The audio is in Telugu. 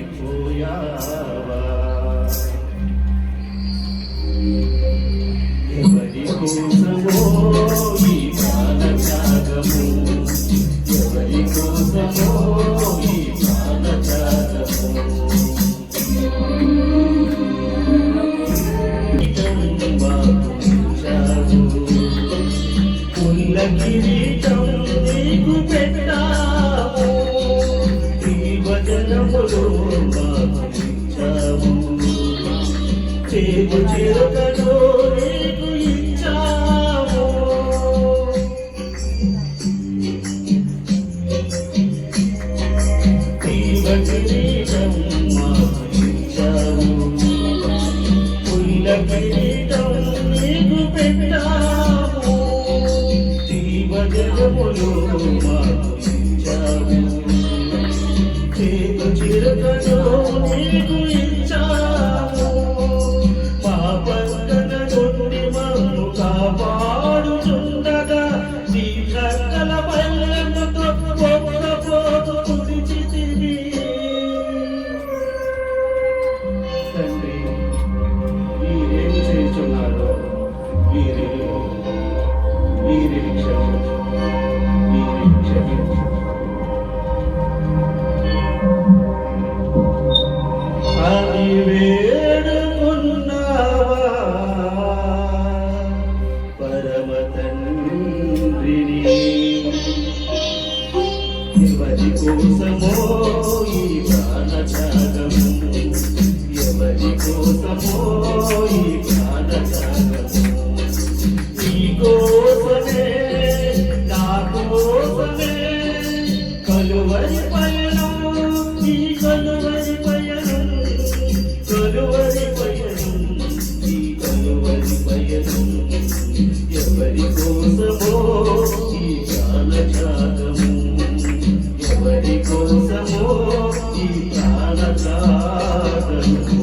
సోదివారిపోయావా ఎవరి కోసమో ఈ ప్రాణత్యాగము ఎవరి కోసమో ఈ ప్రాణత్యాగము పుల్ల కిరీటం నీకు పెట్టావు ఈ వచనములో మాకు చేదు చిరకలో నీకు ఇచ్చావు జీవ కిరీటం మాకు ఇచ్చావు పుల్ల కిరీటం నీకు పెట్టావు జీవ జలములో మాకు ఇచ్చావు చేదు చిరకలో నీకు ఇచ్చావు మా పక్కన నుండి మమ్ము కాపాడుచుండగా నీ కక్కల బల్లెముతో ఒక్క పోతు కుడిచితివి తండ్రి వీరేం చేస్తున్నారో వీరిని క్షమించు అని వేడుకున్నావా పరమ తండ్రిని ఎవరి కోసమో ఈ ప్రాణత్యాగము ఎవరి కోసమో ఈ ప్రాణత్యాగము నీ కోసమే నా కోసమే కలువరి పయనం ఈ కలువరి పయనం కలువరి పయనం ఈ కలువరి పయనం ఎవరి కోసమో ఈ ప్రాణత్యాగము ఎవరి కోసమో ఈ ప్రాణత్యాగము